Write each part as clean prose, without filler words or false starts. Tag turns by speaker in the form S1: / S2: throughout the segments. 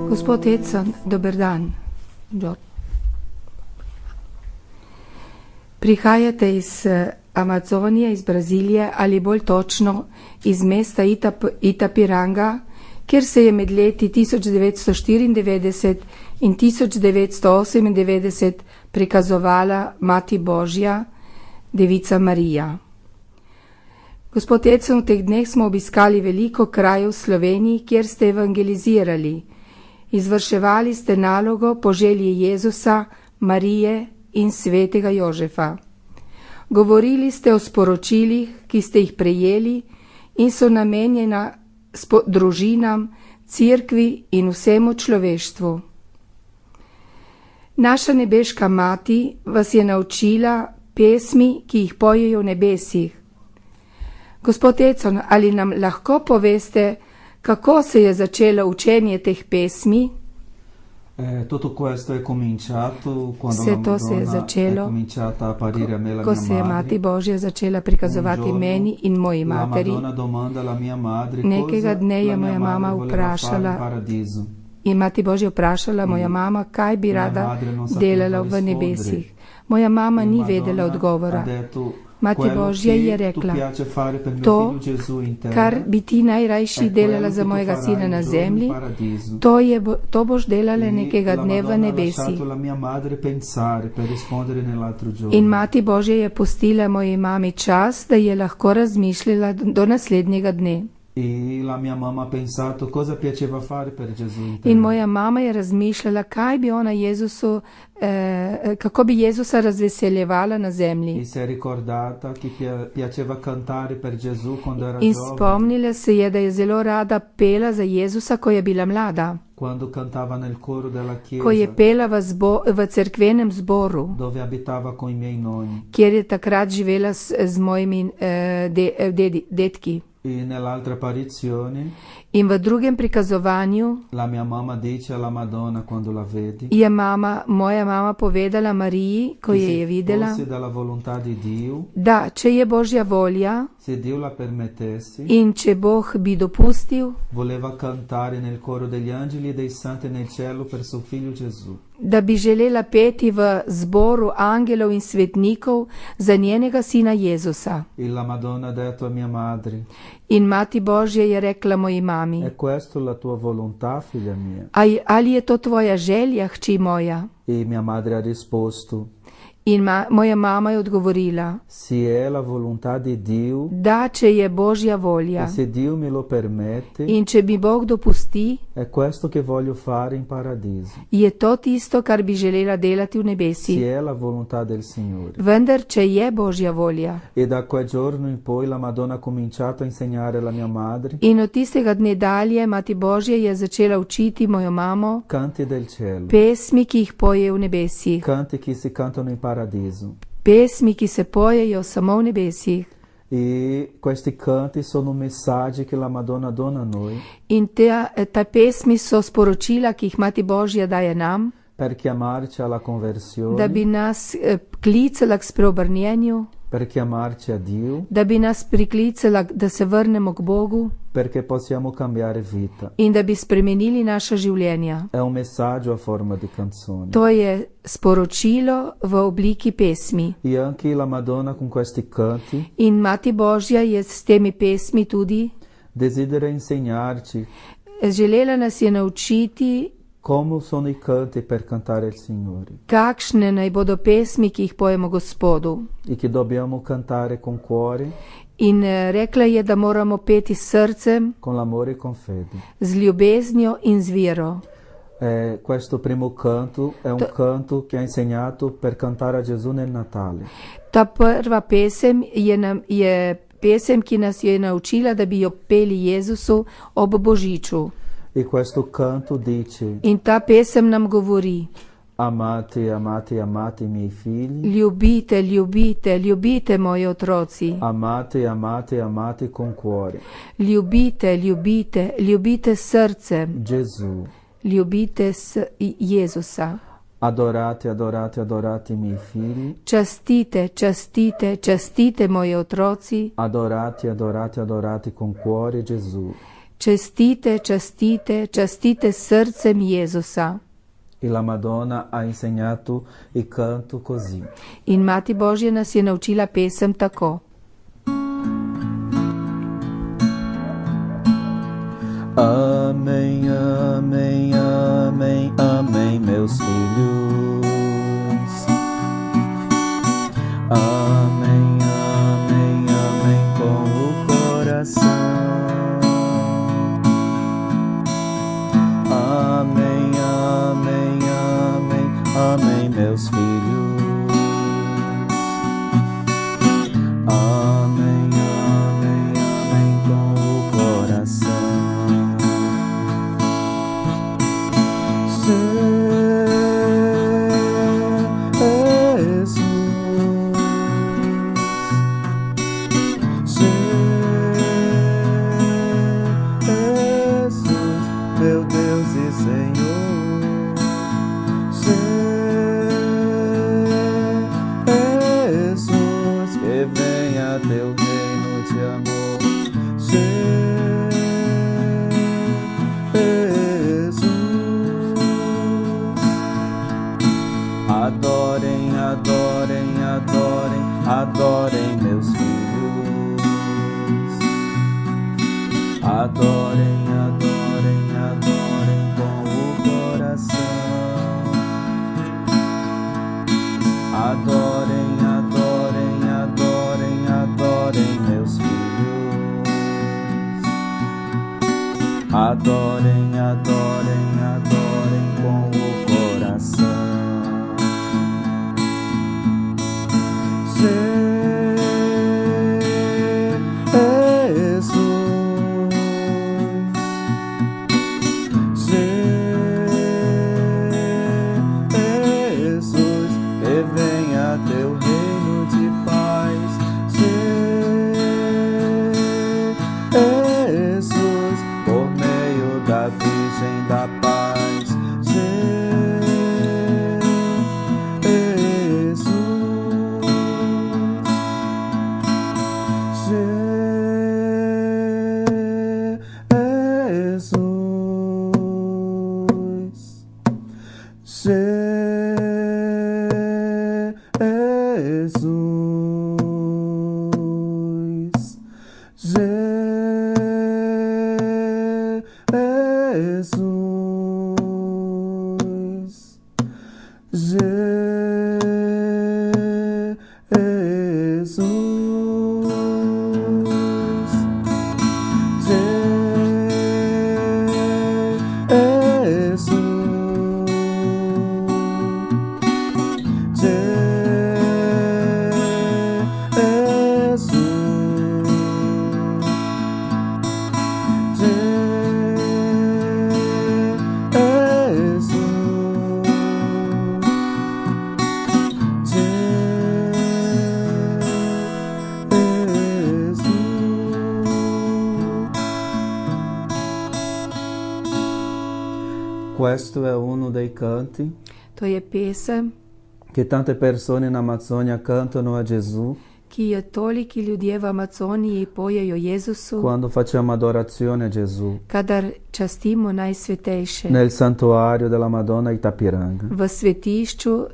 S1: Gospod Edson, dober dan. Prihajate iz Amazonije, iz Brazilije ali bolj točno iz mesta Itapiranga, kjer se je med leti 1994 in 1998 prikazovala Mati Božja, Devica Marija. Gospod Edson, v teh dneh smo obiskali veliko krajev v Sloveniji, kjer ste evangelizirali. Izvrševali ste nalogo po želji Jezusa, Marije in svetega Jožefa. Govorili ste o sporočilih, ki ste jih prejeli in so namenjena družinam, cerkvi in vsemu človeštvu. Naša nebeška mati vas je naučila pesmi, ki jih pojejo v nebesih. Gospod Edson, ali nam lahko poveste, kako se je začelo učenje teh pesmi?
S2: Tutto questo è cominciato quando
S1: Vse
S2: la
S1: to se je
S2: Madonna è
S1: začelo,
S2: cominciata a apparire a me la
S1: ko
S2: mia
S1: se je Mati
S2: madre.
S1: Božja začela prikazovati
S2: Un giorno
S1: meni in moji
S2: La
S1: materi.
S2: Madonna domanda alla mia madre
S1: Nekega
S2: cosa
S1: dne je
S2: la mia
S1: moja mama
S2: madre voleva fare in
S1: vprašala
S2: paradiso.
S1: in Mati Božja vprašala moja mama, kaj bi
S2: Moja
S1: rada
S2: madre non sapeva
S1: delala v
S2: rispondere.
S1: nebesih. Moja mama ni
S2: Madonna
S1: vedela odgovora.
S2: ha detto,
S1: Mati
S2: quello
S1: Božja
S2: che
S1: je
S2: tu
S1: rekla,
S2: piace fare per mio
S1: to,
S2: figlio Gesù in terra,
S1: kar bi ti najrajši
S2: è
S1: delala
S2: quello
S1: za
S2: che tu
S1: mojega
S2: farai
S1: sina
S2: un
S1: na
S2: giorno in
S1: zemlji,
S2: paradiso.
S1: to boš delala nekega
S2: La
S1: dne v
S2: Madonna ha
S1: nebesih.
S2: lasciato la mia madre pensare per rispondere nell'altro giorno.
S1: In Mati Božja je pustila moji mami čas, da je lahko razmišljala do naslednjega dne.
S2: E la mia mamma ha pensato cosa piaceva fare per Gesù in terra.
S1: In moja mama je razmišljala, kaj bi ona Jezusu, kako bi Jezusa razveseljevala na
S2: E
S1: zemlji.
S2: si è ricordata che piaceva cantare per Gesù quando era
S1: In
S2: giovane,
S1: spomnila se je, da je zelo rada pela za Jezusa, ko je bila mlada,
S2: quando cantava nel coro della
S1: ko je
S2: chiesa
S1: pela v cerkvenem zboru,
S2: dove abitava con i miei nonni.
S1: kjer je takrat živela z mojimi dedki.
S2: E nell'altra apparizione
S1: In v drugem prikazovanju
S2: la mia mamma dice alla Madonna quando la vedi
S1: je moja mama povedala Mariji, ko
S2: che
S1: je
S2: se
S1: videla,
S2: fosse dalla volontà di Dio,
S1: da če je Božja volja
S2: se Dio la permettesse,
S1: in če Bog bi dopustil,
S2: voleva cantare nel coro degli angeli e dei santi nel cielo per suo figlio Gesù.
S1: da bi želela peti v zboru angelov in svetnikov za njenega sina Jezusa.
S2: E la Madonna ha detto a mia madre,
S1: In Mati Božja je rekla moji mami,
S2: è questa la tua volontà, figlia mia?
S1: ali je to tvoja želja, hči moja?
S2: E mia madre ha risposto,
S1: In moja mama je odgovorila,
S2: se è la volontà di Dio
S1: da če je Božja volja
S2: e se Dio me lo permette,
S1: in če mi Bog dopusti,
S2: è questo che voglio fare in paradiso.
S1: je to tisto, kar bi želela delati v
S2: Se
S1: nebesih.
S2: è la volontà del Signore.
S1: Vendar, če je Božja volja.
S2: E da quel giorno in poi la Madonna ha cominciato a insegnare alla mia madre
S1: In od tistega dne dalje Mati Božja je začela učiti mojo mamo
S2: canti del cielo,
S1: pesmi, ki jih poje v nebesih.
S2: canti che si cantano in paradiso.
S1: Pesmi, ki se pojejo samo v nebesih.
S2: E questi canti sono messaggi che la Madonna dona a noi
S1: In te pesmi so sporočila, ki jih Mati Božja daje nam,
S2: per chiamarci alla
S1: da
S2: conversione,
S1: bi nas klicala k spreobrnjenju,
S2: per chiamarci a Dio,
S1: da bi nas priklicala, da se vrnemo k Bogu
S2: perché possiamo cambiare vita.
S1: in da bi spremenili naša življenja.
S2: È un messaggio a forma di canzone.
S1: To je sporočilo v obliki pesmi.
S2: E anche la Madonna con questi canti
S1: In Mati Božja je s temi pesmi tudi
S2: desidera insegnarci
S1: želela nas je naučiti,
S2: come sono i canti per cantare il Signore
S1: kakšne naj bodo pesmi, ki jih pojemo Gospodu.
S2: e che dobbiamo cantare con cuore,
S1: In rekla je, da moramo peti s srcem,
S2: con l'amore e con fede.
S1: z ljubeznijo in z vero.
S2: Questo primo canto è un canto che ha insegnato per cantare a Gesù nel Natale.
S1: Ta prva pesem je pesem, ki nas je naučila, da bi jo peli Jezusu ob Božiču.
S2: E questo canto dice:
S1: In ta pesem nam govori:
S2: Amate, amate, amate i miei figli.
S1: Ljubite, ljubite, ljubite moji otroci.
S2: Amate, amate, amate con cuore.
S1: Ljubite, ljubite, ljubite srcem.
S2: Gesù.
S1: Ljubite Jezusa.
S2: Adorate, adorate, adorate i miei figli.
S1: Častite, častite, častite moji otroci.
S2: Adorate, adorate, adorate con cuore Gesù.
S1: Častite, častite, častite srcem Jezusa.
S2: E la Madonna ha insegnato il canto così.
S1: In Mati Božja nas je naučila pesem tako.
S2: Amém, amém, amém, amém, meus filhos. Amém, amém, amém, com o coração. Amém, amém, amém, amém, meus filhos. Amém, amém, amém, com o coração. Adorem, adorem, adorem, adorem meus filhos. Adorem, adorem, adorem com o coração. Adorem, adorem, adorem, adorem meus filhos. Adorem, adorem, adorem com o coração. Questo è uno dei canti
S1: To je pesem,
S2: che tante persone in Amazzonia cantano a Gesù
S1: ki jo toliki ljudje v Amazoniji pojejo Jezusu,
S2: quando facciamo adorazione a Gesù
S1: kadar častimo najsvetejše
S2: nel santuario della Madonna Itapiranga,
S1: v svetišču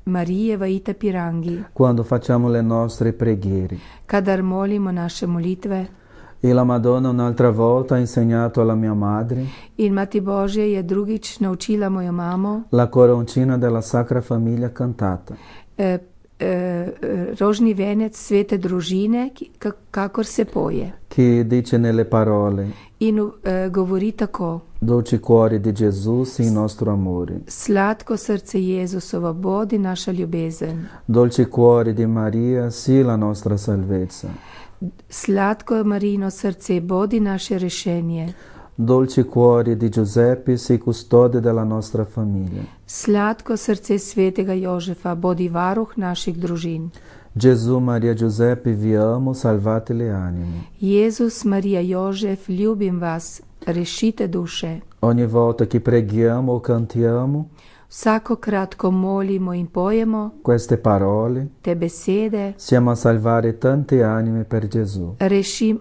S1: Marije v Itapirangi,
S2: quando facciamo le nostre preghiere.
S1: kadar molimo naše molitve.
S2: E la Madonna un'altra volta ha insegnato alla mia madre
S1: In Mati Božja je drugič naučila mojo mamo
S2: la coroncina della Sacra Famiglia cantata.
S1: Rožni venec svete družine, kakor se poje.
S2: Che dice nelle parole:
S1: In govori tako:
S2: dolce cuore di Gesù, sii il nostro amore.
S1: Sladko srce Jezusovo, bodi naša ljubezen.
S2: Dolce cuore di Maria, sii la nostra salvezza.
S1: Sladko Marijino srce, bodi naše rešenje.
S2: Dolce cuore di Giuseppe, sei custode della nostra famiglia.
S1: Sladko srce svetega Jožefa, bodi varuh naših družin.
S2: Gesù, Maria, Giuseppe, vi amo, salvate le anime.
S1: Jezus, Marija, Jožef, ljubim vas, rešite duše.
S2: Ogni volta che preghiamo o cantiamo
S1: Vsakokrat, ko molimo in pojemo
S2: queste parole,
S1: te besede,
S2: siamo a salvare tante anime per Gesù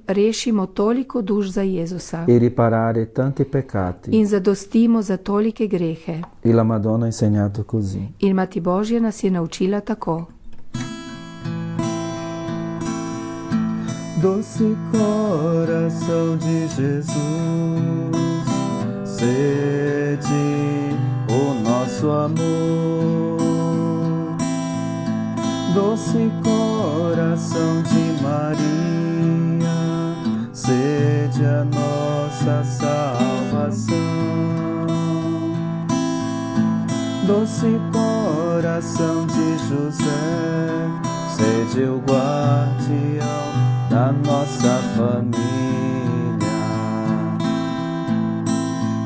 S1: rešimo toliko duš za Jezusa
S2: e riparare tanti peccati.
S1: in zadostimo za tolike grehe.
S2: E la Madonna ha insegnato così.
S1: In Mati Božja nas je naučila tako.
S2: Doce coração de Jesus, sede o nosso amor. Doce coração de Maria, sede a nossa salvação. Doce coração de José, sede o guardião da nossa família.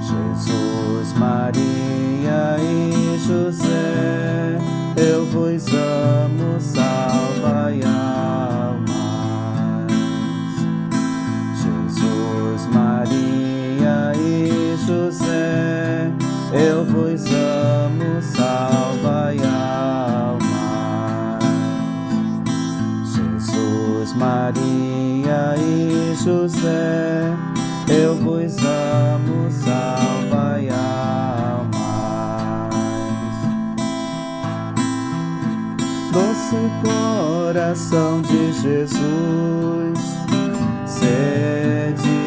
S2: Jesus, Maria e José, eu vos amo, salvai almas. Jesus, Maria e José, eu vos amo, salvai almas. Jesus, Maria e José, eu vos amo, salvai almas. Doce coração de Jesus, sede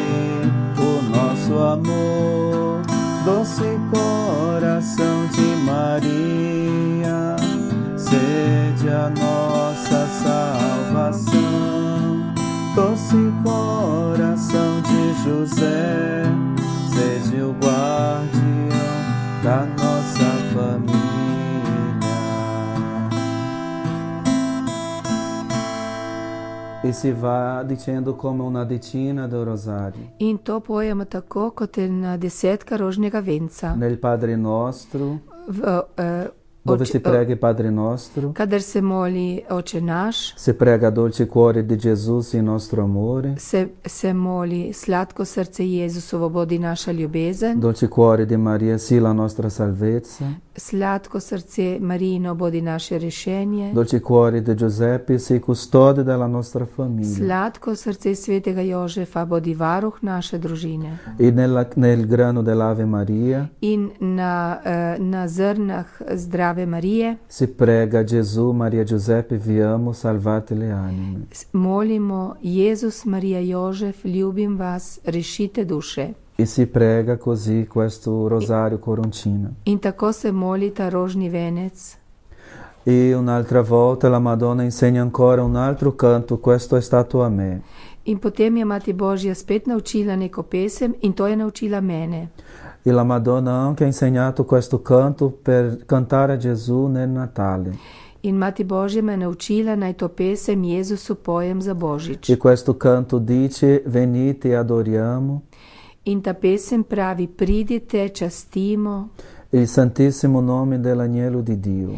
S2: o nosso amor. Doce coração de Maria, sede a nossa salvação. Doce coração de José, sede o guardião da nossa família. E si va dicendo come una decina del rosario.
S1: In to pojemo tako, kot ena desetka rožnega venca.
S2: Nel Padre Nostro, dove si prega il Padre Nostro,
S1: kadar se moli Oče naš,
S2: si prega dolce cuore di Gesù, il nostro amore,
S1: se moli sladko srce Jezusovo, bodi naša ljubezen,
S2: dolce cuore di Maria, sì, la nostra salvezza,
S1: sladko srce Marijino, bodi naše rešenje,
S2: dolce cuore di Giuseppe, sei custode della nostra famiglia.
S1: Sladko srce svetega Jožefa, bodi varuh naše družine.
S2: E nel grano dell'Ave Maria
S1: In na zrnah zdrave Marije
S2: si prega Gesù, Maria, Giuseppe, vi amo, salvate le anime.
S1: molimo Jezus, Marija, Jožef, ljubim vas, rešite duše.
S2: E si prega così questo rosario coroncino.
S1: In tako se moli ta rožni venec.
S2: E un'altra volta la Madonna insegna ancora un altro canto, questo è stato a me.
S1: In potem je Mati Božja spet naučila neko pesem in to je naučila mene.
S2: E la Madonna anche ha insegnato questo canto per cantare a Gesù nel Natale.
S1: In Mati Božja me je naučila, naj to pesem Jezusu pojem za Božič.
S2: E questo canto dice: venite e adoriamo
S1: In ta pesem pravi: pridite, častimo
S2: il santissimo nome dell'agnello di Dio.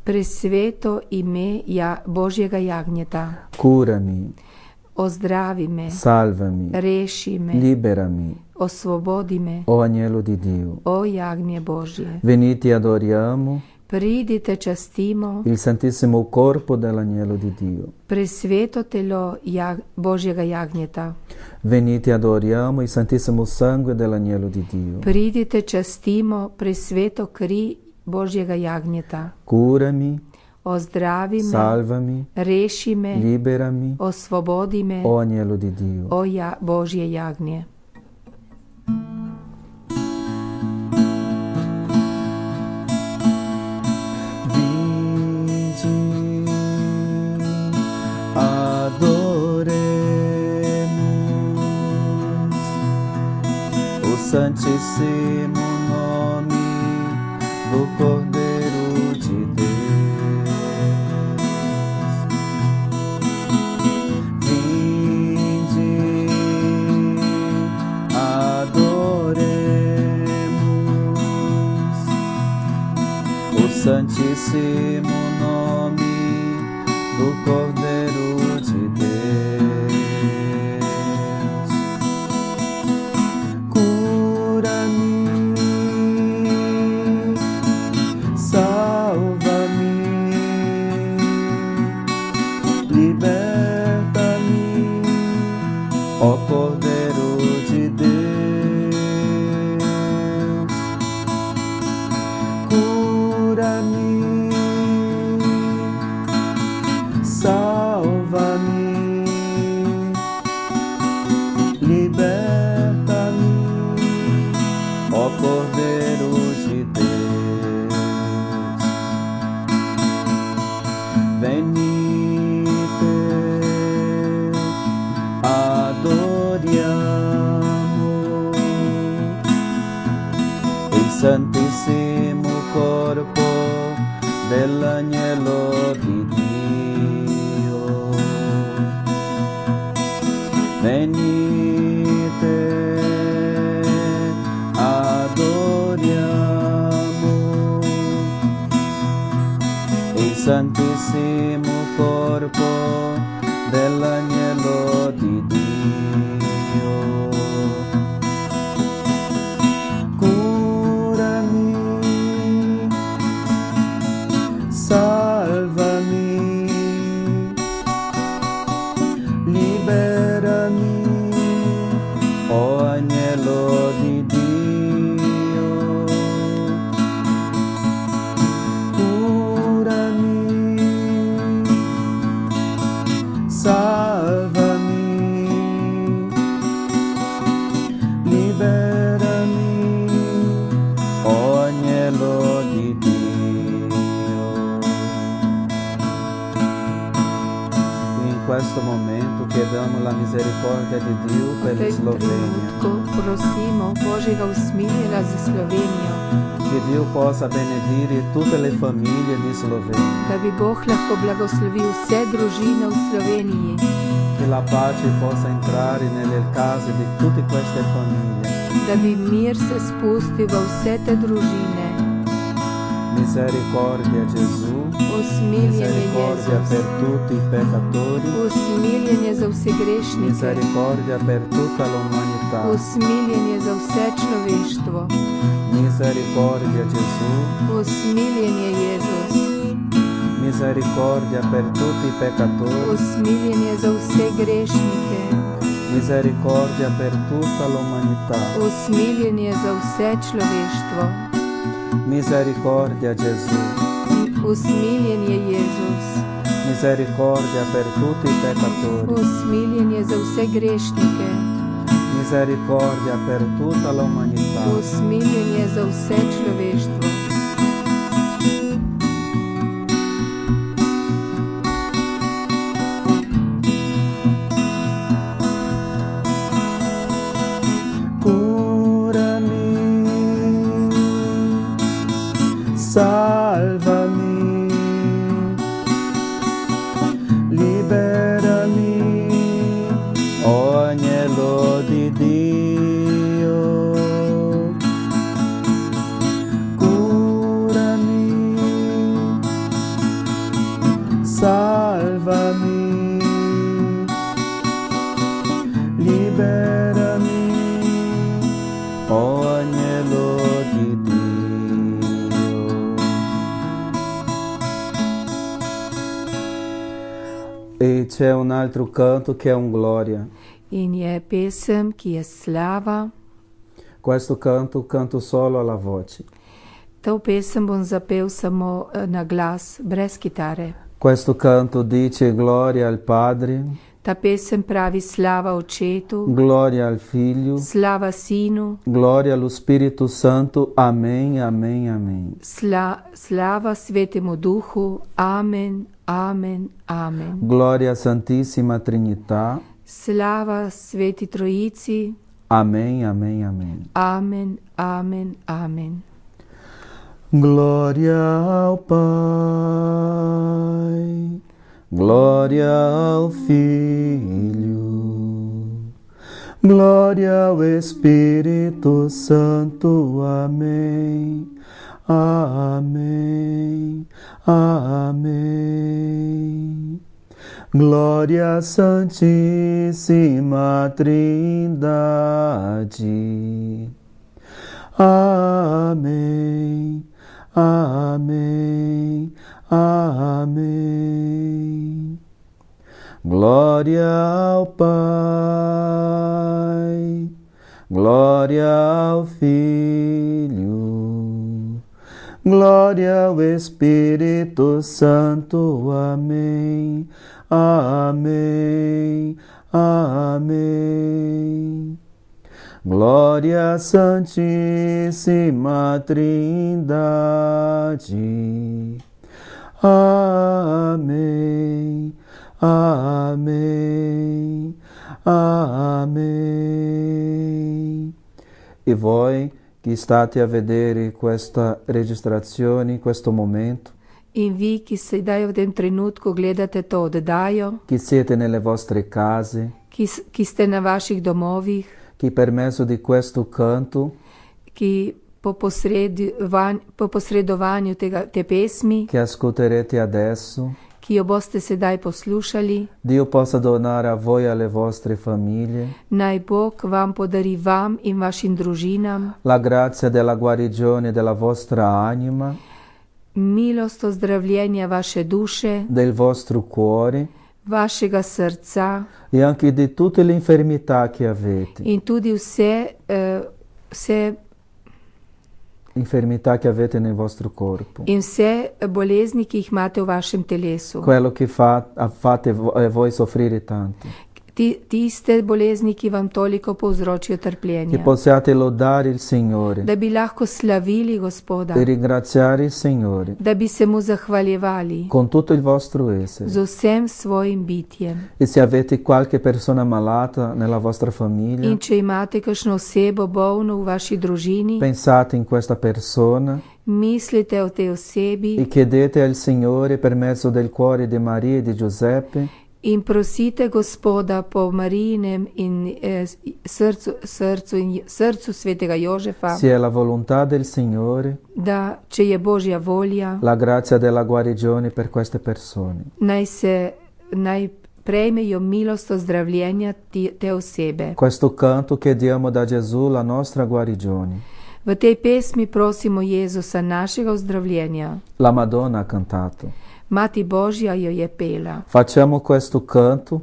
S1: presveto ime Božjega jagnjeta.
S2: Curami,
S1: Ozdravi me,
S2: salvami,
S1: reši me,
S2: liberami,
S1: osvobodi me,
S2: o agnello di Dio.
S1: o jagnje Božje.
S2: Venite e adoriamo
S1: Pridite, častimo
S2: il santissimo corpo dell'agnello di Dio.
S1: presveto telo Božjega jagnjeta.
S2: Venite e adoriamo il santissimo sangue dell'agnello di Dio.
S1: Pridite, častimo presveto kri Božjega jagnjeta.
S2: Curami,
S1: Ozdravi me,
S2: salvami,
S1: reši me,
S2: liberami,
S1: osvobodi me,
S2: o agnello di Dio.
S1: o Božje jagnje.
S2: Adoremos o Santíssimo nome do Cordeiro de Deus. Vinde, adoremos santíssimo nome do Cordeiro de Deus. Cura-me, salva-me, liberta-me, ó Cordeiro de Deus. Cura-me, salva-me, liberta-me, ó Cordeiro de Deus. Venite, adoriamo il Santissimo Corpo dell'Agnello di Dio. Venite, adoriamo il Santissimo Corpo dell'Agnello di Dio. Curami, salvami, liberami, ó Agnello di Dio. Curami, salvami, liberami, ó Agnello di Dio. In questo momento chiediamo la misericordia di Dio per la Slovenia.
S1: Prosimo Božjega usmiljenja za Slovenijo,
S2: Che Dio possa benedire tutte le famiglie di Slovenia.
S1: da bi Bog lahko blagoslovil vse družine v Sloveniji,
S2: Che la pace possa entrare nelle case di tutte queste famiglie.
S1: da bi mir se spustil v vse te družine.
S2: Misericordia Gesù,
S1: Usmiljenje
S2: misericordia
S1: Jezus,
S2: per tutti i peccatori,
S1: usmiljenje za vse grešnike,
S2: misericordia per tutta l'umanità.
S1: usmiljenje za vse človeštvo,
S2: Misericordia Gesù,
S1: usmiljenje Jezus,
S2: misericordia per tutti i peccatori,
S1: usmiljenje za vse grešnike,
S2: misericordia per tutta l'umanità.
S1: usmiljenje za vse človeštvo,
S2: Misericordia Gesù,
S1: usmiljenje Jezus,
S2: misericordia per tutti i peccatori,
S1: usmiljenje za vse grešnike,
S2: misericordia per tutta l'umanità.
S1: usmiljenje za vse človeštvo.
S2: Curami, salvami, liberami, ó Agnello di Dio. Curami, salvami, liberami, ó Agnello di Dio. E c'è un altro canto che è un gloria.
S1: In je pesem, ki je slava.
S2: Questo canto solo alla voce.
S1: To pesem bom zapel samo na glas, brez kitare.
S2: Questo canto dice gloria al Padre,
S1: Ta pesem pravi slava Očetu,
S2: gloria al Figlio,
S1: slava Sinu,
S2: gloria allo Spirito Santo. Amém, amém, amém.
S1: slava Svetemu Duhu. Amen, amen, amen.
S2: Glória à Santíssima Trinità.
S1: Slava Sveti Trojici.
S2: Amém, amém, amém.
S1: Amen, amen, amen.
S2: Glória ao Pai, glória ao Filho, glória ao Espírito Santo. Amém, Amém, amém. Glória à Santíssima Trindade. Amém, amém, amém. Glória ao Pai, glória ao Filho, glória ao Espírito Santo. Amém, amém, amém. Glória à Santíssima Trindade. Amém, amém, amém. E voi che state a vedere questa registrazione, questo momento,
S1: In vi, ki sedaj v tem trenutku gledate to oddajo,
S2: che siete nelle vostre case,
S1: ki ste na vaših domovih,
S2: che per mezzo di questo canto,
S1: ki po posredovanju te pesmi,
S2: che ascolterete adesso,
S1: ki jo boste sedaj poslušali,
S2: Dio possa donare a voi e alle vostre famiglie
S1: naj Bog vam podari vam in vašim družinam
S2: la grazia della guarigione della vostra anima,
S1: milost ozdravljenja vaše duše,
S2: del vostro cuore
S1: vašega srca
S2: e anche di tutte le infermità che avete.
S1: in tudi vse
S2: Infermità che avete nel vostro corpo.
S1: in vse bolezni, ki jih imate v vašem telesu.
S2: Quello che fate voi soffrire tanto.
S1: Tiste bolezni, ki vam toliko povzročijo
S2: Che
S1: trpljenja.
S2: possiate lodare il Signore
S1: Da bi lahko slavili Gospoda,
S2: e ringraziare il Signore
S1: da bi se mu zahvaljevali
S2: con tutto il vostro essere.
S1: z vsem svojim bitjem.
S2: E se avete qualche persona malata nella vostra famiglia,
S1: In če imate kakšno osebo bolno v vaši družini,
S2: pensate in questa persona
S1: mislite o tej osebi
S2: e chiedete al Signore per mezzo del cuore di Maria e di Giuseppe
S1: in prosite Gospoda po Marijinem in srcu svetega Jožefa,
S2: se è la volontà del Signore,
S1: da če je Božja volja,
S2: la grazia della guarigione per queste persone.
S1: naj prejmejo milost ozdravljenja te osebe.
S2: Questo canto chiediamo da Gesù la nostra guarigione.
S1: V tej pesmi prosimo Jezusa našega ozdravljenja.
S2: La Madonna ha cantato.
S1: Mati Božja jo je pela.
S2: Facciamo questo canto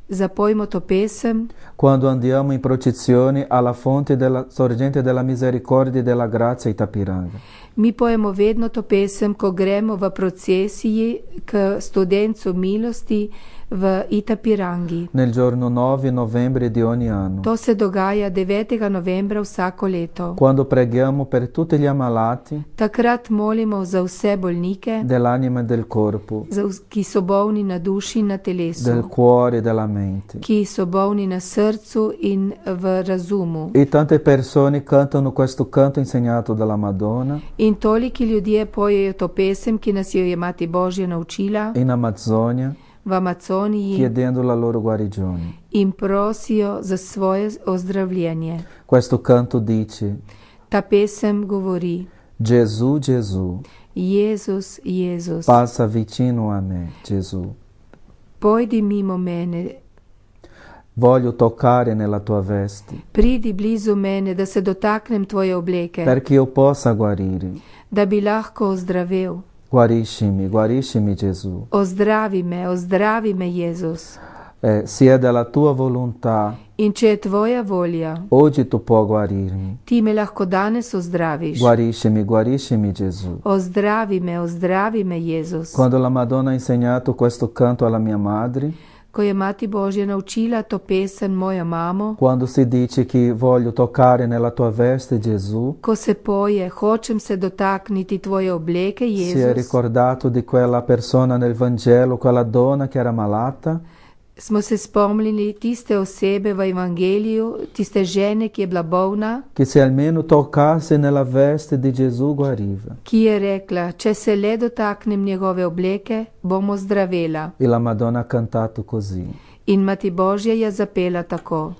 S1: Zapojmo to pesem,
S2: quando andiamo in processione alla fonte della sorgente della misericordia e della grazia Itapiranga.
S1: mi pojemo vedno to pesem, ko gremo v procesiji k studencu milosti v Itapirangi.
S2: Nel giorno 9 novembre di ogni anno,
S1: To se dogaja 9. novembra vsako leto.
S2: quando preghiamo per tutti gli ammalati
S1: Takrat molimo za vse bolnike,
S2: dell'anima e del corpo,
S1: ki so bolni na duši in na telesu,
S2: del cuore e della mente.
S1: ki so bolni na srcu in v razumu.
S2: E tante persone cantano questo canto insegnato dalla Madonna
S1: In toliki ljudje pojejo to pesem, ki nas jo je Mati Božja naučila
S2: in Amazzonia,
S1: v Amazoniji,
S2: chiedendo la loro guarigione.
S1: in prosijo za svoje ozdravljenje.
S2: Questo canto dice:
S1: Ta pesem govori:
S2: Gesù, Gesù,
S1: Jezus, Jezus,
S2: passa vicino a me, Gesù.
S1: pojdi mimo mene,
S2: Voglio toccare nella tua veste
S1: pridi blizu mene, da se dotaknem tvoje obleke,
S2: perché io possa guarire.
S1: da bi lahko ozdravel.
S2: Guariscimi, guariscimi Gesù.
S1: Ozdravi me, Jezus.
S2: Se è della tua volontà,
S1: In če je tvoja volja,
S2: oggi tu puoi guarirmi.
S1: ti me lahko danes ozdraviš.
S2: Guariscimi, guariscimi Gesù.
S1: Ozdravi me, Jezus.
S2: Quando la Madonna ha insegnato questo canto alla mia madre,
S1: Ko je Mati Božja naučila to pesem mojo mamo,
S2: quando si dice che voglio toccare nella tua veste Gesù,
S1: ko se poje, hočem se dotakniti tvoje obleke,
S2: si è
S1: Jezus,
S2: ricordato di quella persona nel Vangelo, quella donna che era malata,
S1: smo se spomnili tiste osebe v Evangeliju, tiste žene, ki je bila bolna,
S2: che se almeno toccasse nella veste di Gesù guariva.
S1: ki je rekla, če se le dotaknem njegove obleke, bom ozdravela.
S2: E la Madonna ha cantato così.
S1: In Mati Božja je zapela tako: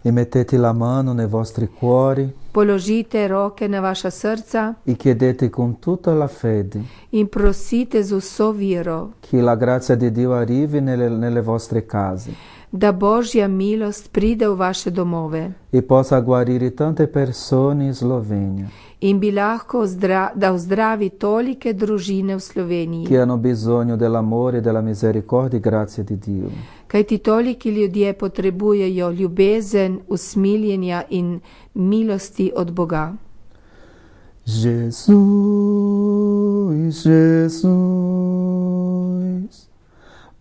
S2: E mettete la mano nei vostri cuori
S1: Položite roke na vaša srca
S2: e chiedete con tutta la fede
S1: in prosite z vso vero,
S2: che la grazia di Dio arrivi nelle vostre case
S1: da Božja milost pride v vaše domove
S2: e possa guarire tante persone in Slovenia
S1: in bi lahko da ozdravi tolike družine v Sloveniji.
S2: che hanno bisogno dell'amore, della misericordia e grazia di Dio.
S1: Kajti toliki ljudje potrebujejo ljubezen, usmiljenja in milosti od Boga.
S2: Jesus, Jesus,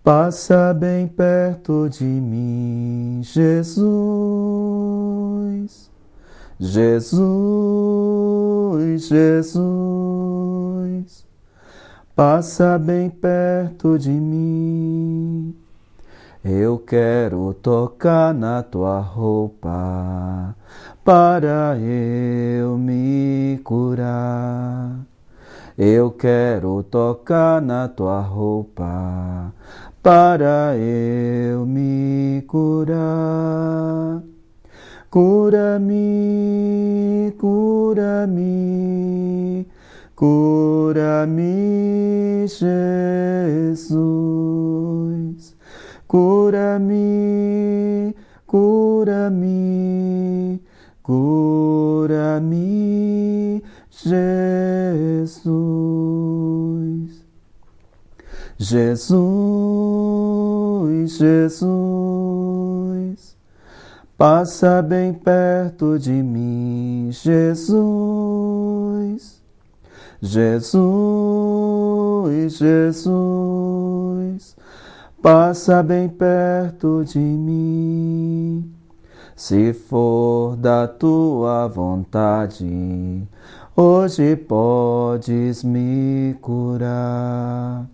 S2: passa bem perto de mim, Jesus, Jesus, Jesus, passa bem perto de mim. Eu quero tocar na tua roupa para eu me curar. Eu quero tocar na tua roupa para eu me curar. Cura-me, cura-me, cura-me, Jesus. Cura-me, cura-me, cura-me, Jesus. Jesus, Jesus, passa bem perto de mim, Jesus. Jesus, Jesus, passa bem perto de mim. Se for da tua vontade, hoje podes me curar.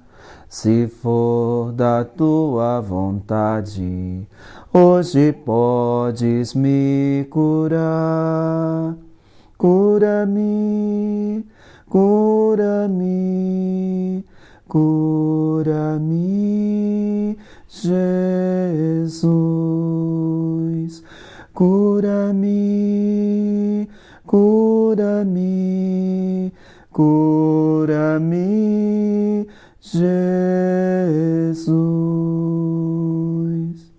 S2: Se for da tua vontade, hoje podes me curar. Cura-me, cura-me, cura-me, Jesus. Cura-me, cura-me, cura-me, Jesus.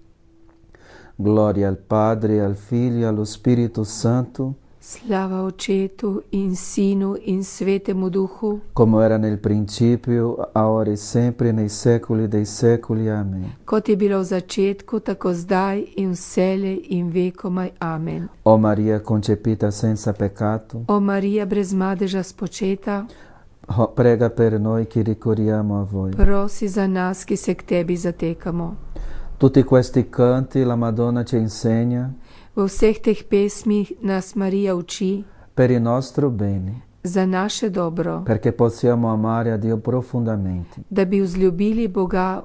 S2: Glória ao Padre, ao Filho e ao Espírito Santo,
S1: Slava Očetu in Sinu in Svetemu Duhu,
S2: como era no princípio, agora e sempre, nei secoli dei secoli. Amém.
S1: kot je bilo v začetku, tako zdaj in vselej in vekomaj. Amen.
S2: Ó Maria concepita senza peccato,
S1: O Marija brezmadeža spočeta,
S2: prega per noi che ricorriamo a voi.
S1: prosi za nas, ki se k tebi zatekamo.
S2: Tutti questi canti la Madonna ci insegna
S1: V vseh teh pesmih nas Marija uči
S2: per il nostro bene,
S1: za naše dobro,
S2: perché possiamo amare a Dio profondamente,
S1: da bi vzljubili Boga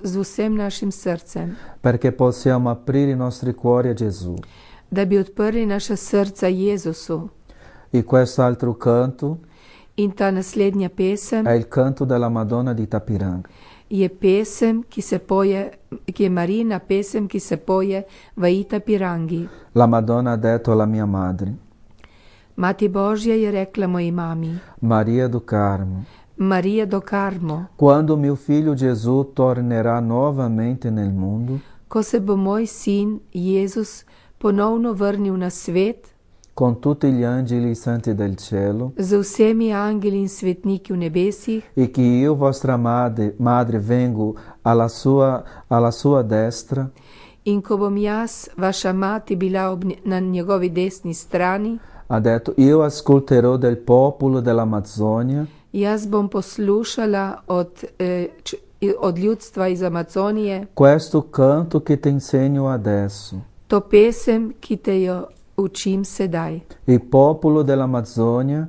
S1: z vsem našim srcem,
S2: perché possiamo aprire i nostri cuori a Gesù.
S1: da bi odprli naša srca Jezusu.
S2: E questo altro canto
S1: In ta naslednja pesem
S2: è il canto della Madonna di Itapiranga.
S1: je pesem, ki je Marijina pesem, ki se poje v Itapirangi.
S2: La Madonna ha detto alla mia madre,
S1: Mati Božja je rekla moji mami,
S2: Maria do Carmo,
S1: Marija do Carmo,
S2: quando mio figlio Gesù tornerà novamente nel mondo,
S1: ko se bo moj sin Jezus ponovno vrnil na svet,
S2: con tutti gli angeli e i santi del cielo,
S1: z vsemi angeli in svetniki v nebesih,
S2: e che io, vostra madre, vengo alla sua destra,
S1: in ko bom jaz, vaša mati, bila na njegovi desni strani,
S2: ha detto, io ascolterò del popolo dell'Amazzonia
S1: jaz bom poslušala od ljudstva iz Amazonije
S2: questo canto che ti insegno adesso.
S1: to pesem, ki te jo učim sedaj.
S2: Il popolo dell'Amazzonia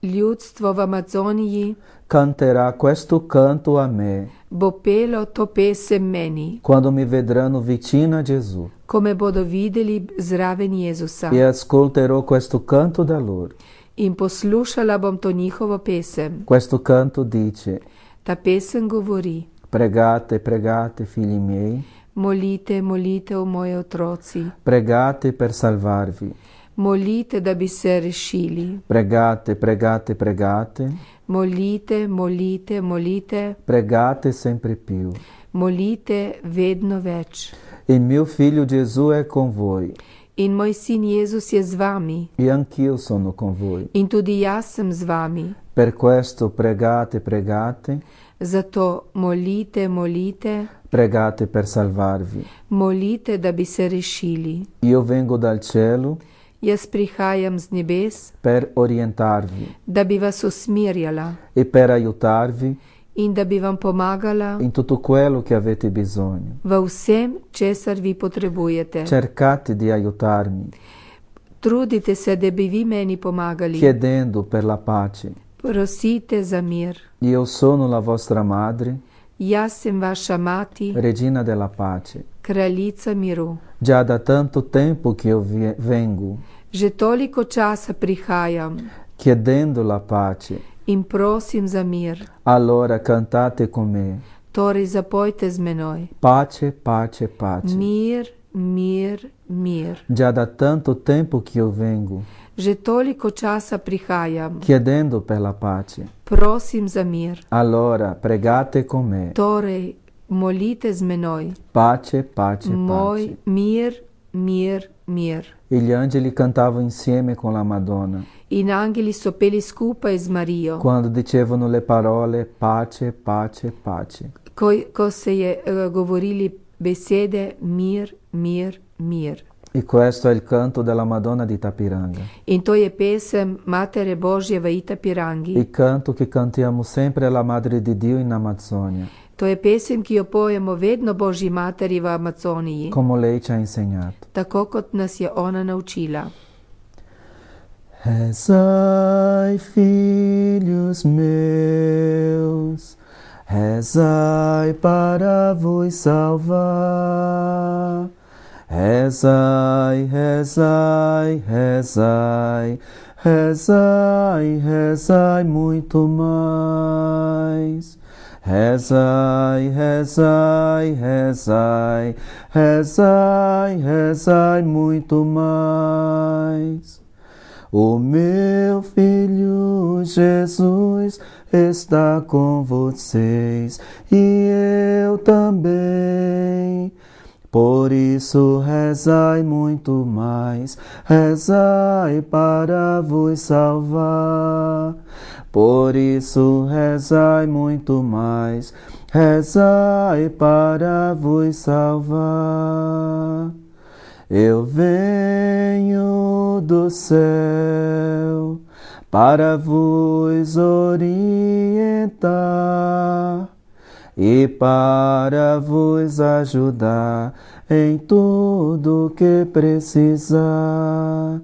S1: Ljudstvo v Amazoniji
S2: canterà questo canto a me
S1: bo pelo to pesem meni,
S2: quando mi vedranno vicino a Gesù,
S1: ko me bodo videli zraven Jezusa.
S2: e ascolterò questo canto da loro.
S1: In poslušala bom to njihovo pesem.
S2: Questo canto dice,
S1: Ta pesem govori:
S2: pregate, pregate, figli miei,
S1: molite, molite, o moji otroci,
S2: pregate per salvarvi,
S1: Molite da bi se rešili.
S2: Pregate, pregate, pregate.
S1: Molite, molite, molite.
S2: Pregate sempre più.
S1: Molite vedno več.
S2: E meu filho Gesù è con voi.
S1: In moj sin Jezus je z vami.
S2: E anch'io sono con voi.
S1: In tudi jaz sem z vami.
S2: Per questo pregate, pregate.
S1: Zato molite, molite.
S2: Pregate per salvarvi.
S1: Molite da bi se rešili.
S2: Io vengo dal cielo.
S1: Jaz prihajam z nebes.
S2: Per orientarvi.
S1: Da bi vas usmerjala.
S2: E per aiutarvi.
S1: In da bi vam pomagala
S2: in tutto quello che avete bisogno.
S1: V vsem, česar vi potrebujete.
S2: Cercate di aiutarmi.
S1: Trudite se, da bi vi meni pomagali.
S2: Chiedendo per la pace.
S1: Prosite za mir.
S2: Io sono la vostra madre.
S1: Jaz sem vaša mati.
S2: Regina della pace.
S1: Kraljica miru.
S2: Già da tanto tempo che io vengo.
S1: Že toliko časa prihajam.
S2: Chiedendo la pace.
S1: In prosim za mir.
S2: Allora cantate con me.
S1: Torej zapojte z menoj.
S2: Pace, pace, pace.
S1: Mir, mir, mir.
S2: Già da tanto tempo che io vengo.
S1: Že toliko časa prihajam.
S2: Chiedendo per la pace.
S1: Prosim za mir.
S2: Allora pregate con me.
S1: Torej molite z menoj.
S2: Pace, pace,
S1: Moj
S2: pace.
S1: mir, mir, mir.
S2: E gli angeli cantavano insieme con la Madonna.
S1: In angeli so peli skupaj z Marijo.
S2: Quando dicevano le parole pace, pace, pace.
S1: Ko se je govorili besede mir, mir, mir.
S2: E questo è il canto della Madonna di Itapiranga.
S1: In to je pesem Matere Božje v Itapirangi.
S2: Il canto che cantiamo sempre alla Madre di Dio in Amazzonia.
S1: To je pesem, ki jo pojemo vedno Božji materi v Amazoniji.
S2: Come lei ci ha insegnato.
S1: Tako kot nas je ona naučila.
S2: Rezai, filhos meus, rezai para vos salvar. Rezai, rezai, rezai, rezai, rezai muito mais. Rezai, rezai, rezai, rezai, rezai muito mais. O meu filho Jesus está com vocês e eu também. Por isso rezai muito mais, rezai para vos salvar. Por isso rezai muito mais, rezai para vos salvar. Eu venho do céu para vos orientar e para vos ajudar em tudo que precisar.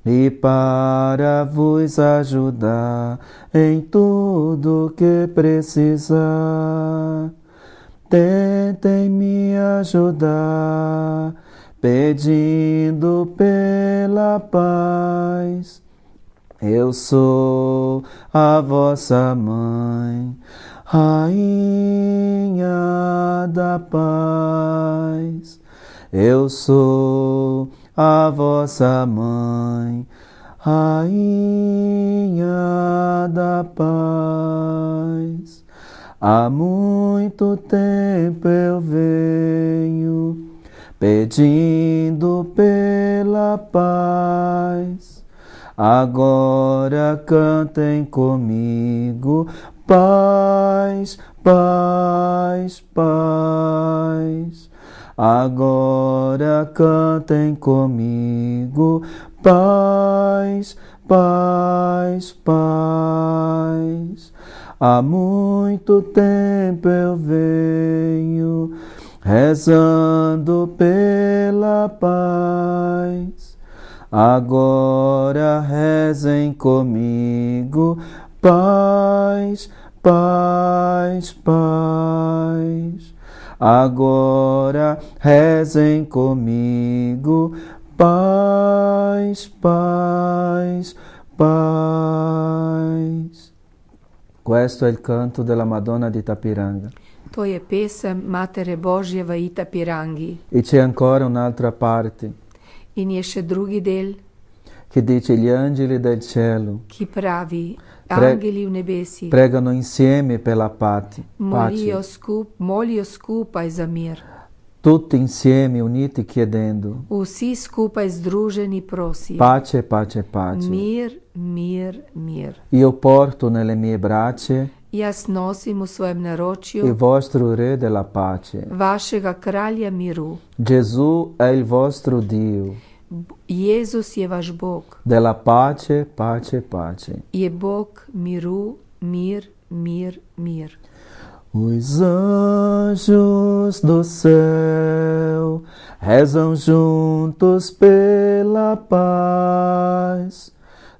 S2: E para vos ajudar em tudo que precisar. Tentem me ajudar, pedindo pela paz. Eu sou a vossa mãe, rainha da paz. Eu sou a vossa mãe, rainha da paz. Há muito tempo eu venho pedindo pela paz. Agora cantem comigo, paz, paz, paz. Agora cantem comigo, paz, paz, paz. Há muito tempo eu venho rezando pela paz. Agora rezem comigo, paz, paz, paz. Agora rezem comigo, paz, paz, paz. Questo è il canto della Madonna di Itapiranga.
S1: To je pesem Matere Božje v Itapirangi.
S2: E c'è ancora un'altra parte.
S1: In je še drugi del.
S2: che dice gli angeli del cielo
S1: chi pravi, angeli v nebesih,
S2: pregano insieme per la pace.
S1: molijo skupaj za mir.
S2: Tutti insieme, uniti, chiedendo
S1: Vsi skupaj združeni prosijo.
S2: pace, pace, pace.
S1: Mir, mir, mir.
S2: Io porto nelle mie braccia
S1: Jaz nosim v svojem
S2: il
S1: naročju
S2: vostro Re della pace.
S1: vašega kralja miru.
S2: Gesù è il vostro Dio.
S1: Jezus je vaš Bog.
S2: Della pace, pace, pace.
S1: Je Bog miru, mir, mir, mir.
S2: Os anjos do céu rezam juntos pela paz,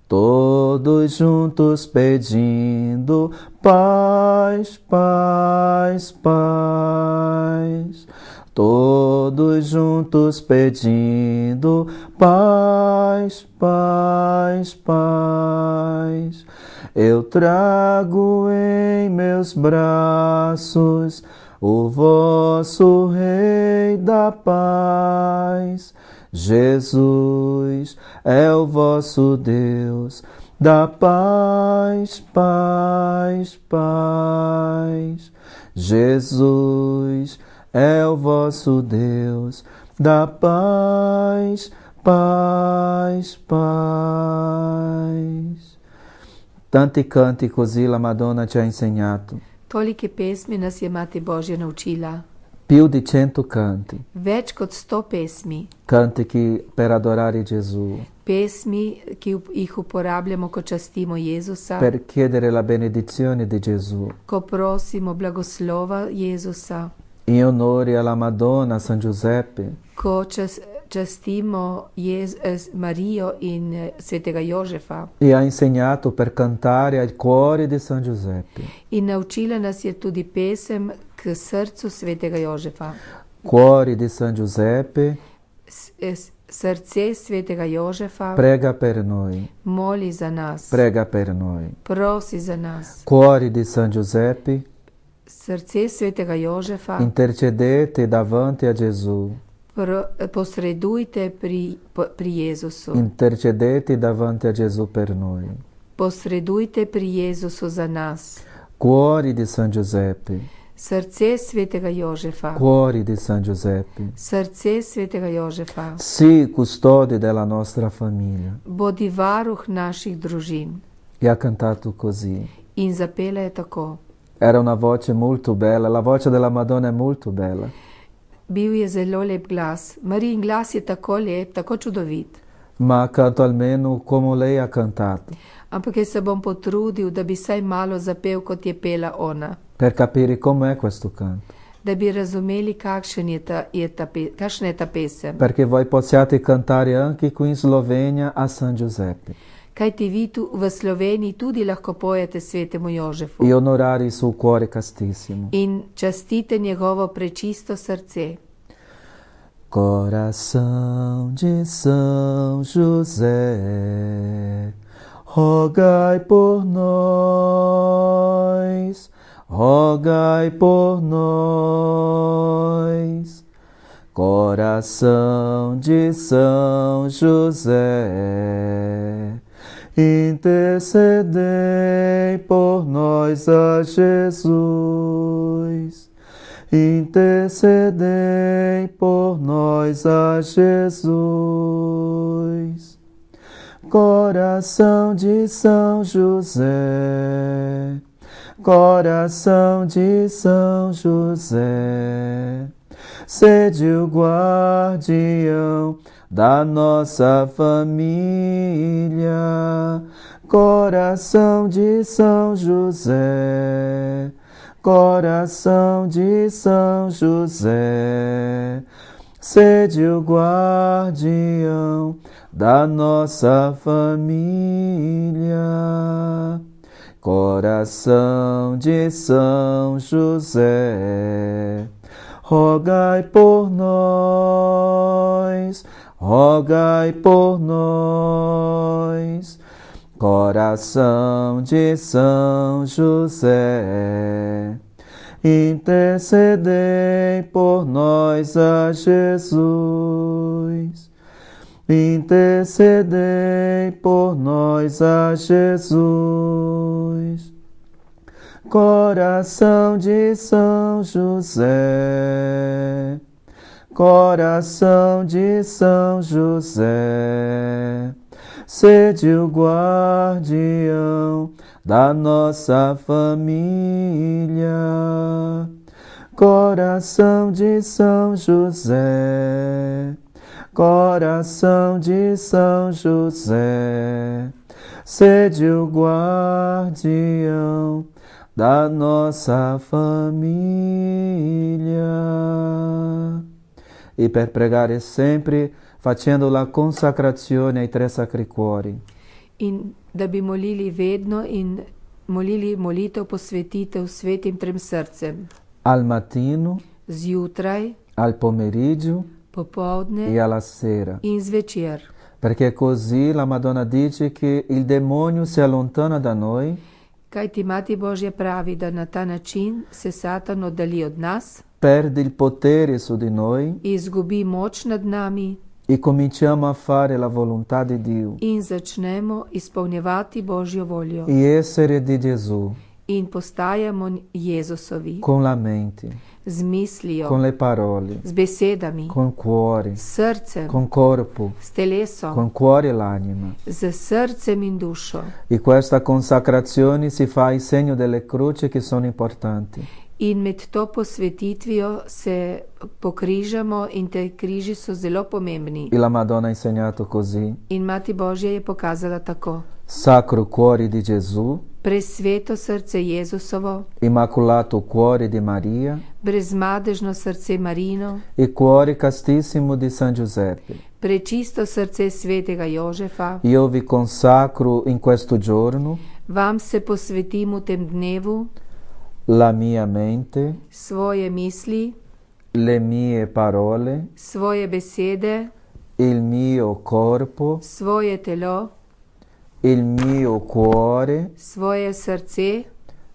S2: todos juntos pedindo paz, paz, paz. Todos juntos pedindo paz, paz, paz. Eu trago em meus braços o vosso Rei da paz. Jesus é o vosso Deus da paz, paz, paz. Jesus é o vosso Deus da paz, paz, paz. Tanti canti così la Madonna ci ha insegnato.
S1: Tolike pesmi nas je Mati Božja naučila.
S2: Più di 100 canti.
S1: Več kot 100 pesmi.
S2: Canti per adorare Gesù.
S1: Pesmi, ki jih uporabljamo, ko častimo Jezusa.
S2: Per chiedere la benedizione di Gesù.
S1: Ko prosimo blagoslova Jezusa.
S2: In onore alla Madonna, San Giuseppe.
S1: Ko častimo Marijo in svetega Jožefa.
S2: E ha insegnato per cantare al cuore di San Giuseppe.
S1: In naučila nas je tudi pesem k srcu svetega Jožefa.
S2: Cuore di San Giuseppe.
S1: Srce svetega Jožefa.
S2: Prega per noi.
S1: Moli za nas.
S2: Prega per noi.
S1: Prosi za nas.
S2: Cuore di San Giuseppe.
S1: Srce svetega Jožefa.
S2: Intercedete davanti a Gesù.
S1: Posredujte pri Jezusu.
S2: Intercedete davanti a Gesù per noi.
S1: Posredujte pri Jezusu za nas.
S2: Cuore di San Giuseppe.
S1: Srce svetega Jožefa.
S2: Cuore di San Giuseppe.
S1: Srce svetega Jožefa.
S2: Sii custode della nostra famiglia.
S1: Bodi varuh naših družin.
S2: E ha cantato così.
S1: In zapela je tako.
S2: Era una voce molto bella, la voce della Madonna è molto bella.
S1: Bil je zelo lep glas. Marijin glas je tako lep, tako čudovit.
S2: Ma canto almeno come lei ha cantato.
S1: Ampak jaz se bom potrudil, da bi saj malo zapel, kot je pela ona.
S2: Per capire com'è questo canto.
S1: Da bi razumeli, kakšna je ta pesem.
S2: Perché voi possiate cantare anche qui in Slovenia a San Giuseppe.
S1: Kajti vi tu v Sloveniji tudi lahko pojete svetemu Jožefu.
S2: E onorare il suo cuore castissimo.
S1: In častite njegovo prečisto srce.
S2: Coração de São José, rogai por nós, rogai por nós. Coração de São José, intercedei por nós a Jesus. Intercedei por nós a Jesus. Coração de São José, coração de São José, sede o guardião da nossa família. Coração de São José, coração de São José, sede o guardião da nossa família. Coração de São José, rogai por nós, rogai por nós. Coração de São José, intercedei por nós a Jesus. intercedei por nós a Jesus. Coração de São José, coração de São José, sede o guardião da nossa família. Coração de São José, coração de São José, sede o guardião da nossa famiglia. E per pregare sempre facendo la consacrazione ai tre sacri cuori.
S1: In da bi molili vedno in molili molitev posvetitev svetim trem srcem.
S2: Al mattino,
S1: zjutraj,
S2: al pomeriggio
S1: popovdne
S2: e alla sera.
S1: In zvečer.
S2: Perché così la Madonna dice che il demonio si allontana da noi.
S1: Kajti Mati Božja pravi, da na ta način se Satan oddali od nas,
S2: perde il potere su di noi,
S1: izgubi moč nad nami
S2: e cominciamo a fare la volontà di Dio
S1: in začnemo izpolnjevati Božjo voljo
S2: e essere di Gesù
S1: in postajamo Jezusovi
S2: con la mente,
S1: z mislijo,
S2: con le parole,
S1: z besedami,
S2: con cuore,
S1: s srcem,
S2: con corpo,
S1: s telesom,
S2: con cuore e l'anima.
S1: z srcem in dušo.
S2: E questa consacrazione si fa ai segno delle croci che sono importanti.
S1: In med to posvetitvijo se pokrižamo in te križi so zelo pomembni.
S2: E la Madonna ha insegnato così.
S1: In Mati Božja je pokazala tako.
S2: Sacro cuore di Gesù,
S1: Presveto Srce Jezusovo,
S2: Immacolato cuore di Maria,
S1: brezmadežno Srce Marijino,
S2: e cuore castissimo di San Giuseppe.
S1: prečisto srce svetega Jožefa.
S2: Io vi consacro in questo giorno
S1: Vam se posvetim v tem dnevu
S2: la mia mente,
S1: svoje misli,
S2: le mie parole,
S1: svoje besede,
S2: il mio corpo,
S1: svoje telo,
S2: il mio cuore,
S1: svoje srce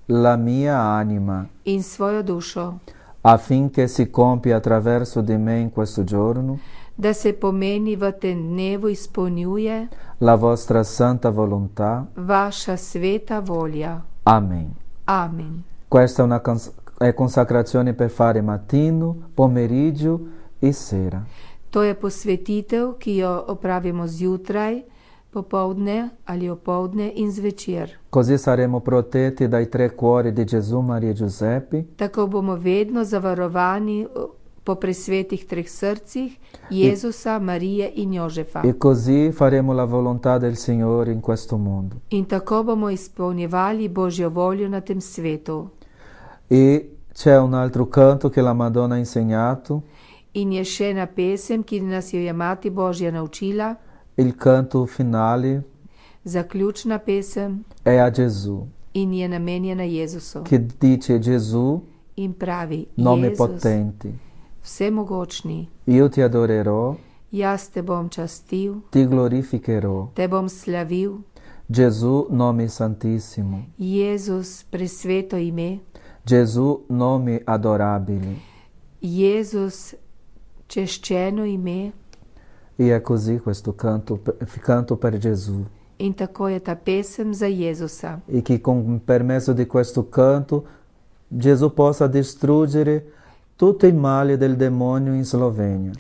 S2: la mia anima,
S1: in svojo dušo,
S2: affinché si compia attraverso di me in questo giorno
S1: da se pomeni v tem dnevu izpolnjuje
S2: la vostra santa volontà.
S1: vaša sveta volja.
S2: Amen.
S1: Amen.
S2: Questa è consacrazione per fare mattino, pomeriggio e sera.
S1: To je posvetitev, ki jo opravimo zjutraj, popovdne ali opoldne in zvečer.
S2: Così saremo protetti dai tre cuori di Gesù, Maria e Giuseppe.
S1: Tako bomo vedno zavarovani po presvetih treh srcih Jezusa, Marije in Jožefa.
S2: E così faremo la volontà del Signore in questo mondo.
S1: In tako bomo izpolnjevali Božjo voljo na tem svetu.
S2: E c'è un altro canto che la Madonna ha insegnato.
S1: In je še ena pesem, ki nas jo je Mati Božja naučila.
S2: Il canto finale
S1: Zaključna pesem
S2: è a Gesù,
S1: in je namenjena Jezusu.
S2: che dice Gesù,
S1: In pravi,
S2: nome
S1: Jezus,
S2: potente,
S1: vsemogočni,
S2: io ti adorerò,
S1: jaz te bom častil,
S2: ti glorificherò.
S1: te bom slavil.
S2: Gesù, nome santissimo.
S1: Jezus, presveto ime.
S2: Gesù, nome adorabile.
S1: Jezus, češčeno ime.
S2: E è così questo canto per Gesù.
S1: In tako je ta pesem za Jezusa.
S2: E che con permesso di questo canto Gesù possa distruggere tutto il male del demonio in Slovenia.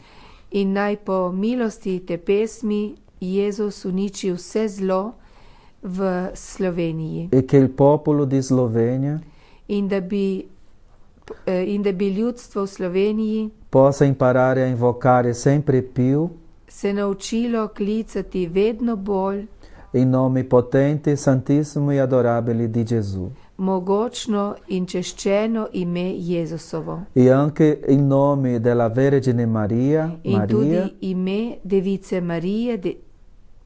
S1: In naj po milosti te pesmi Jezus uniči vse zlo v Sloveniji.
S2: E che il popolo di Slovenia
S1: In da bi ljudstvo v Sloveniji
S2: possa imparare a invocare sempre più
S1: se naučilo klicati vedno bolj
S2: il nome potente, santissimo e adorabile di Gesù.
S1: mogočno in češčeno ime Jezusovo.
S2: E anche il nome della Vergine Maria,
S1: In tudi ime Device Marije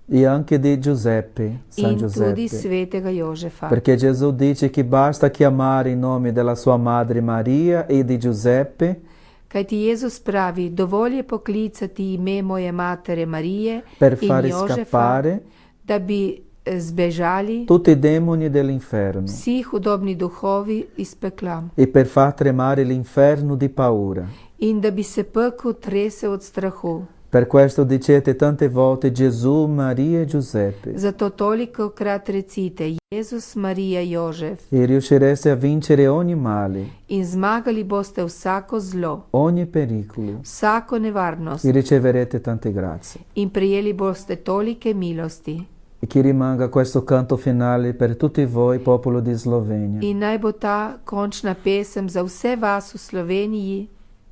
S2: e anche di Giuseppe, San
S1: in tudi
S2: Giuseppe.
S1: svetega Jožefa.
S2: Perché Gesù dice che basta chiamare il nome della sua madre Maria e di Giuseppe
S1: Kajti Jezus pravi, dovolj je poklicati ime moje matere Marije
S2: per
S1: in
S2: fare
S1: Jožefa,
S2: scappare
S1: da bi zbežali
S2: tutti i demoni dell'inferno
S1: vsi hudobni duhovi iz pekla
S2: e per far tremare l'inferno di paura.
S1: in da bi se pekel tresel od strahu.
S2: Per questo dicete tante volte Gesù, Maria e Giuseppe
S1: Zato toliko krat recite Jezus, Marija, Jožef
S2: e riuscireste a vincere ogni male,
S1: in zmagali boste vsako zlo,
S2: ogni pericolo
S1: vsako nevarnost
S2: e riceverete tante grazie.
S1: in prijeli boste tolike milosti.
S2: E che rimanga questo canto finale per tutti voi, popolo di Slovenia.
S1: In naj bo ta končna pesem za vse vas v Sloveniji.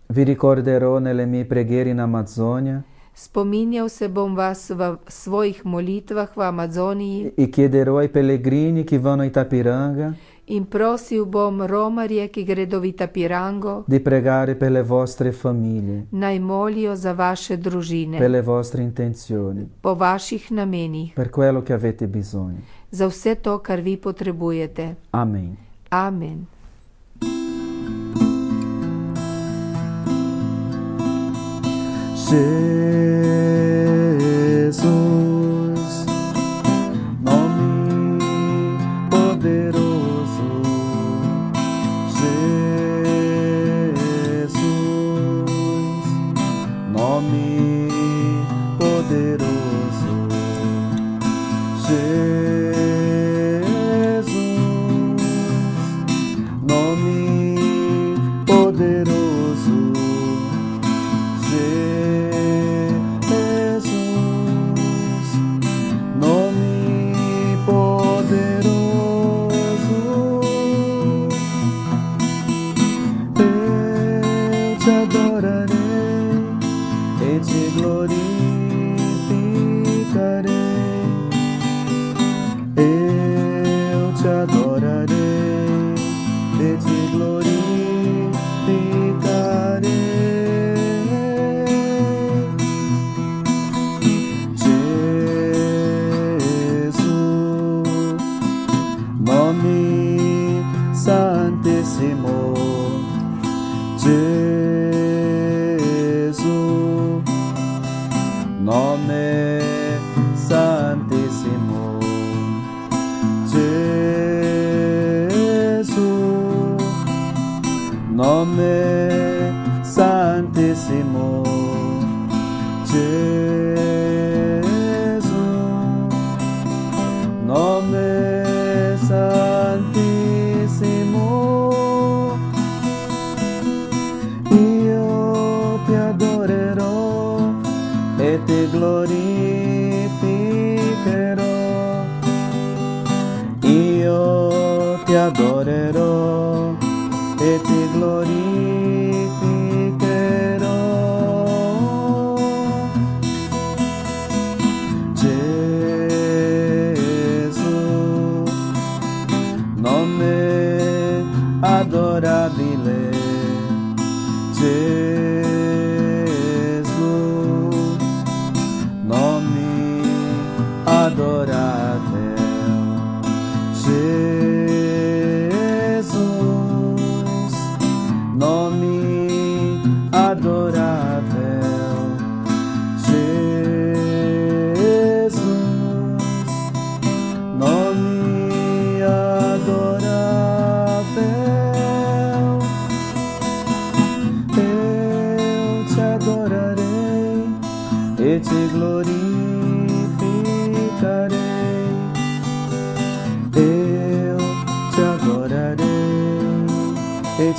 S2: Vi ricorderò nelle mie preghiere in Amazzonia
S1: Spominjal se bom vas v svojih molitvah v Amazoniji
S2: e chiederò ai pellegrini che vanno a Itapiranga
S1: in prosil bom romarje, ki gredo v Itapirango,
S2: di pregare per le vostre famiglie,
S1: naj molijo za vaše družine,
S2: per le vostre intenzioni,
S1: po vaših namenih,
S2: per quello che avete bisogno.
S1: za vse to, kar vi potrebujete.
S2: Amen.
S1: Amen.
S2: Jesus, nome poderoso. Jesus, nome poderoso. Jesus, nome poderoso.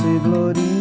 S3: e te glorificarei.